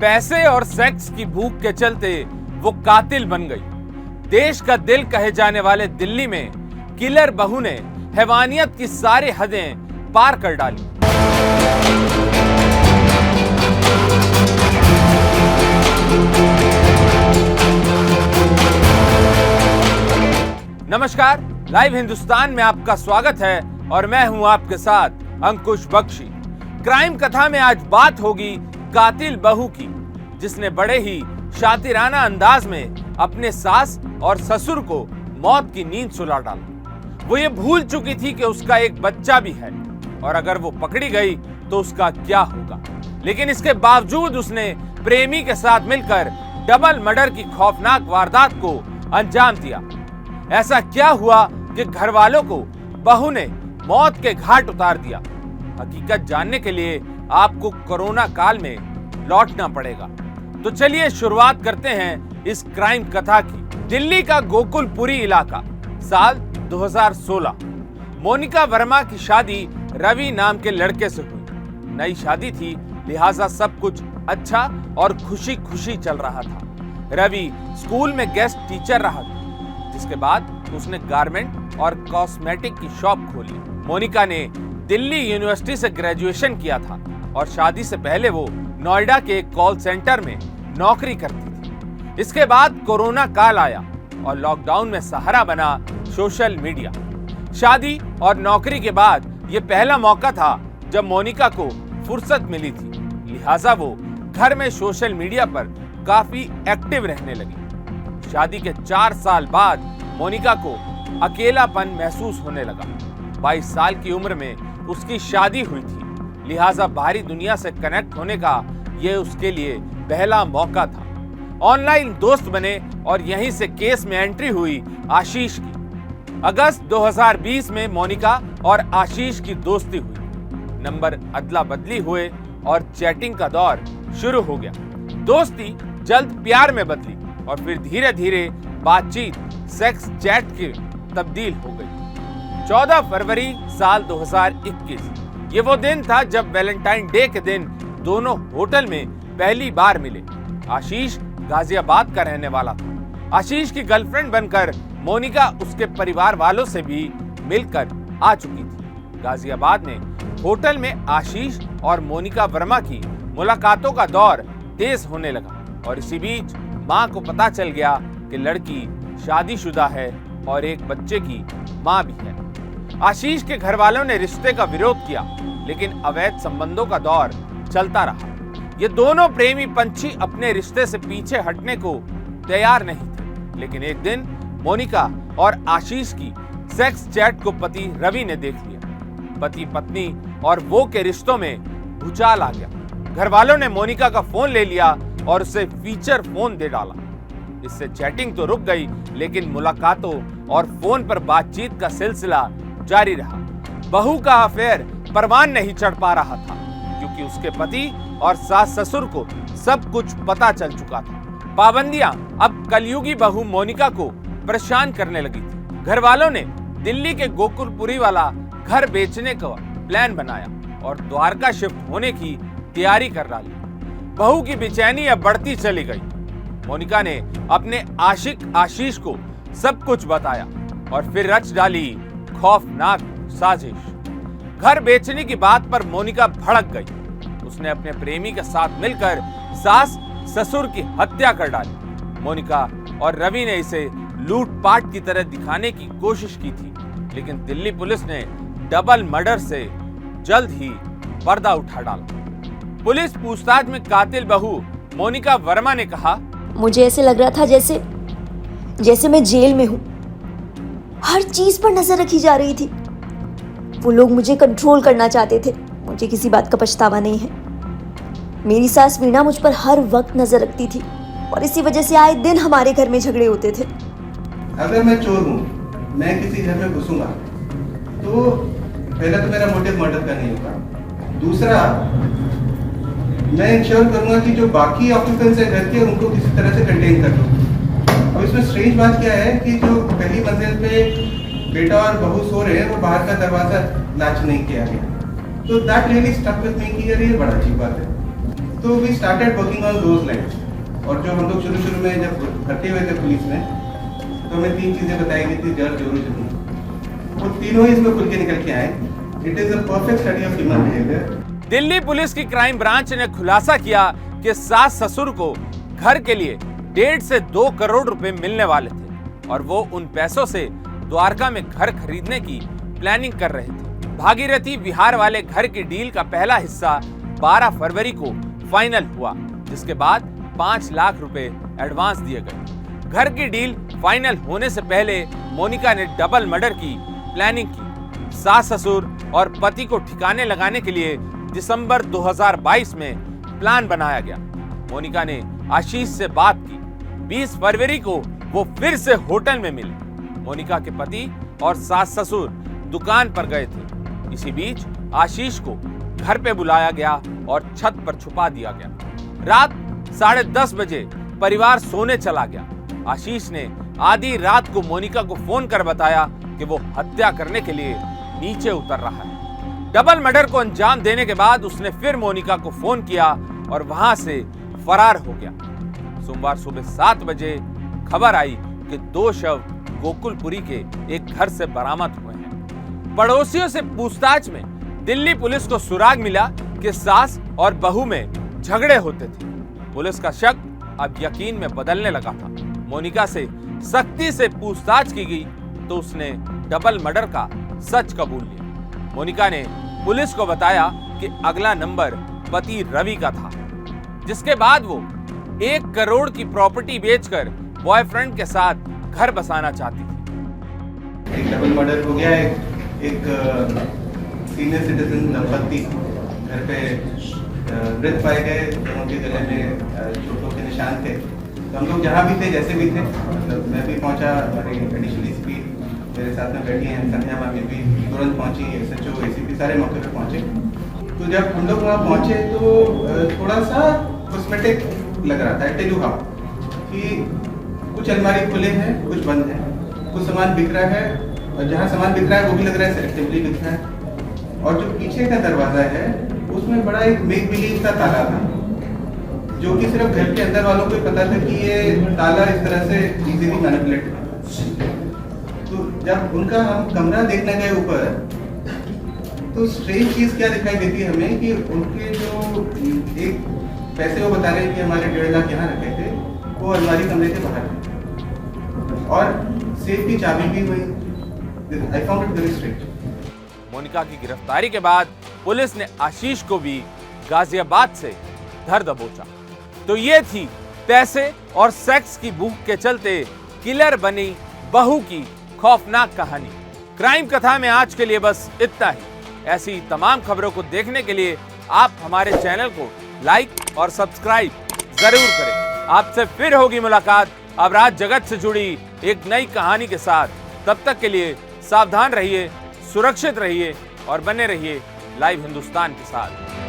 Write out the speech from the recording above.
पैसे और सेक्स की भूख के चलते वो कातिल बन गई। देश का दिल कहे जाने वाले दिल्ली में किलर बहू ने हैवानियत की सारी हदें पार कर डाली। नमस्कार, लाइव हिंदुस्तान में आपका स्वागत है और मैं हूं आपके साथ अंकुश बख्शी। क्राइम कथा में आज बात होगी कातिल बहू की, जिसने बड़े ही शातिराना अंदाज में अपने सास और ससुर को मौत की नींद सुला डाला। वो ये भूल चुकी थी कि उसका एक बच्चा भी है और अगर वो पकड़ी गई तो उसका क्या होगा। लेकिन इसके बावजूद उसने प्रेमी के साथ मिलकर डबल मर्डर की खौफनाक वारदात को अंजाम दिया। ऐसा क्या हुआ कि घर वालों को बहू ने मौत के घाट उतार दिया? हकीकत जानने के लिए आपको कोरोना काल में लौटना पड़ेगा। तो चलिए शुरुआत करते हैं इस क्राइम कथा की। दिल्ली का गोकुलपुरी इलाका, साल 2016। मोनिका वर्मा की शादी रवि नाम के लड़के से हुई। नई शादी थी, लिहाजा सब कुछ अच्छा और खुशी खुशी चल रहा था। रवि स्कूल में गेस्ट टीचर रहा था, जिसके बाद उसने गारमेंट और कॉस्मेटिक की शॉप खोली। मोनिका ने दिल्ली यूनिवर्सिटी से ग्रेजुएशन किया था और शादी से पहले वो नोएडा के एक कॉल सेंटर में नौकरी करती थी। इसके बाद कोरोना काल आया और लॉकडाउन में सहारा बना सोशल मीडिया। शादी और नौकरी के बाद ये पहला मौका था जब मोनिका को फुर्सत मिली थी, लिहाजा वो घर में सोशल मीडिया पर काफी एक्टिव रहने लगी। शादी के 4 साल बाद मोनिका को अकेलापन महसूस होने लगा। 22 साल की उम्र में उसकी शादी हुई थी, लिहाजा बाहरी दुनिया से कनेक्ट होने का यह उसके लिए पहला मौका था। ऑनलाइन दोस्त बने और यहीं से केस में एंट्री हुई आशीष की। अगस्त 2020 में मोनिका और आशीष की दोस्ती हुई। नंबर अदला बदली हुए और चैटिंग का दौर शुरू हो गया। दोस्ती जल्द प्यार में बदली और फिर धीरे धीरे बातचीत सेक्स चैट की तब्दील हो गई। 14 फरवरी साल 2021 ये वो दिन था जब वैलेंटाइन डे के दिन दोनों होटल में पहली बार मिले। आशीष गाजियाबाद का रहने वाला था। आशीष की गर्लफ्रेंड बनकर मोनिका उसके परिवार वालों से भी मिलकर आ चुकी थी। गाजियाबाद में होटल में आशीष और मोनिका वर्मा की मुलाकातों का दौर तेज होने लगा और इसी बीच मां को पता चल गया कि लड़की शादीशुदा है और एक बच्चे की मां भी है। आशीष के घर वालों ने रिश्ते का विरोध किया, लेकिन अवैध संबंधों का दौर चलता रहा। ये दोनों प्रेमी पंछी अपने रिश्ते से पीछे हटने को तैयार नहीं थे। लेकिन एक दिन मोनिका और आशीष की सेक्स चैट को पति रवि ने देख लिया। पति पत्नी और वो के रिश्तों में भूचाल आ गया। घर वालों ने मोनिका का फोन ले लिया और उसे फीचर फोन दे डाला। इससे चैटिंग तो रुक गई, लेकिन मुलाकातों और फोन पर बातचीत का सिलसिला जारी रहा। बहू का अफेयर परवान नहीं चढ़ पा रहा था, क्योंकि उसके पति और सास ससुर को सब कुछ पता चल चुका था। पाबंदियां अब कलयुगी बहू मोनिका को परेशान करने लगी थी। घर वालों ने दिल्ली के गोकुलपुरी वाला घर बेचने का प्लान बनाया और द्वारका शिफ्ट होने की तैयारी कर डाली। बहू की बेचैनी अब बढ़ती चली गई। मोनिका ने अपने आशिक आशीष को सब कुछ बताया और फिर रच डाली खौफनाक साजिश। घर बेचने की बात पर मोनिका भड़क गई। उसने अपने प्रेमी के साथ मिलकर सास ससुर की हत्या कर डाली। मोनिका और रवि ने इसे लूटपाट की तरह दिखाने की कोशिश की थी, लेकिन दिल्ली पुलिस ने डबल मर्डर से जल्द ही पर्दा उठा डाला। पुलिस पूछताछ में कातिल बहू मोनिका वर्मा ने कहा, मुझे ऐसे लग रहा था जैसे मैं जेल में हूँ। हर चीज पर नजर रखी जा रही थी। वो लोग मुझे कंट्रोल करना चाहते थे। मुझे किसी बात का पछतावा नहीं है। मेरी सास वीणा मुझ पर हर वक्त नजर रखती थी और इसी वजह से आए दिन हमारे घर में झगड़े होते थे। अगर मैं चोर हूँ, मैं किसी घर में घुसूंगा तो पहला तो मेरा मोटिव मर्डर का नहीं होगा। दूसरा, मैं इंश्योर करूंगा कि जो बाकी ऑक्यूपेंट्स है घर के, उनको किसी तरह से कंटेन कर दूं। अब इसमें स्ट्रेंज बात क्या है कि जो पहली मंजिल पे बेटा और बहू सो रहे हैं, वो बाहर का दरवाजा लैच नहीं किया गया। तो that really stuck with me कि यार ये बड़ा अजीब बात है। तो we started working on those lines. और जो हम लोग शुरू में जब भर्ती हुए थे पुलिस में, तो हमें 3 चीजें बताई गई थी, डर, जोर, जुनून। वो तीनों ही इसमें खुल के निकल के आए। It is a perfect study of human behaviour. Delhi police की क्राइम ब्रांच ने खुलासा किया कि सास ससुर को घर के लिए 1.5 से 2 करोड़ रुपए मिलने वाले थे और वो उन पैसों से द्वारका में घर खरीदने की प्लानिंग कर रहे थे। भागीरथी विहार वाले घर की डील का पहला हिस्सा 12 फरवरी को फाइनल हुआ, जिसके बाद 5 लाख रुपए एडवांस दिए गए। घर की डील फाइनल होने से पहले मोनिका ने डबल मर्डर की प्लानिंग की। सास ससुर और पति को ठिकाने लगाने के लिए दिसंबर 2022 में प्लान बनाया गया। मोनिका ने आशीष से बात की। 20 फरवरी को वो फिर से होटल में मिले। मोनिका के पति और सास ससुर दुकान पर गए थे। इसी बीच आशीष को घर पे बुलाया गया और छत पर छुपा दिया गया। रात 10:30 बजे परिवार सोने चला गया। आशीष ने आधी रात को मोनिका को फोन कर बताया कि वो हत्या करने के लिए नीचे उतर रहा है। डबल मर्डर को अंजाम देने के बाद उसने फिर मोनिका को फोन किया और वहां से फरार हो गया। सोमवार सुबह 7 बजे खबर आई कि 2 शव गोकुलपुरी के एक घर से बरामद हुए हैं। पड़ोसियों से पूछताछ में दिल्ली पुलिस को सुराग मिला कि सास और बहू में झगड़े होते थे। पुलिस का शक अब यकीन में बदलने लगा था। मोनिका से सख्ती से पूछताछ की गई तो उसने डबल मर्डर का सच कबूल लिया। मोनिका ने पुलिस को बताया कि अगला नंबर पति रवि का था, जिसके बाद वो 1 करोड़ की प्रॉपर्टी बेचकर बॉयफ्रेंड के साथ घर बसाना चाहती थी। एक डबल मर्डर हो गया। एक सीनियर सिटीजन दंपति घर पे मृत पाए गए। दोनों के गले में चोटों के निशान थे। तो हम लोग जहाँ भी थे, जैसे भी थे, मतलब मैं भी पहुँचा, हमारी एडिशनल एसीपी मेरे साथ में बैठी हैं, संध्या मैम भी तुरंत पहुँची, SHO, ACP सारे मौके पे पहुँचे। तो जब हम लोग वहाँ पहुँचे तो थोड़ा सा कॉस्मेटिक लग रहा था, टेलू हाउ, कि कुछ अलमारी खुले हैं, कुछ बंद हैं, कुछ सामान बिक रहा है, और जहाँ सामान बिक रहा है वो भी लग रहा है सेलेक्टिवली बिक रहा है। और जो पीछे का दरवाजा है उसमें बड़ा एक मेक बिलीव का ताला था, जो कि सिर्फ घर के अंदर वालों को पता था कि ये ताला इस तरह से इजीली मैनिपुलेट होता है। तो जब उनका हम कमरा देखने गए ऊपर, तो स्ट्रेंज चीज क्या दिखाई देती है हमें कि उनके जो एक पैसे वो बता रहे हैं कि हमारे 1.5 लाख यहाँ रखे थे, वो अलमारी कमरे के बाहर थे और सेफ की चाबी भी हुई। I found it very strange. Monica की गिरफ्तारी के बाद पुलिस ने आशीष को भी गाजियाबाद से धर दबोचा। तो ये थी पैसे और सेक्स की भूख के चलते किलर बनी बहू की खौफनाक कहानी। क्राइम कथा में आज के लिए बस इतना ही। ऐसी तमाम खबरों को देखने के लिए आप हमारे चैनल को लाइक और सब्सक्राइब जरूर करें। आपसे फिर होगी मुलाकात अब रात जगत से जुड़ी एक नई कहानी के साथ। तब तक के लिए सावधान रहिए, सुरक्षित रहिए और बने रहिए लाइव हिंदुस्तान के साथ।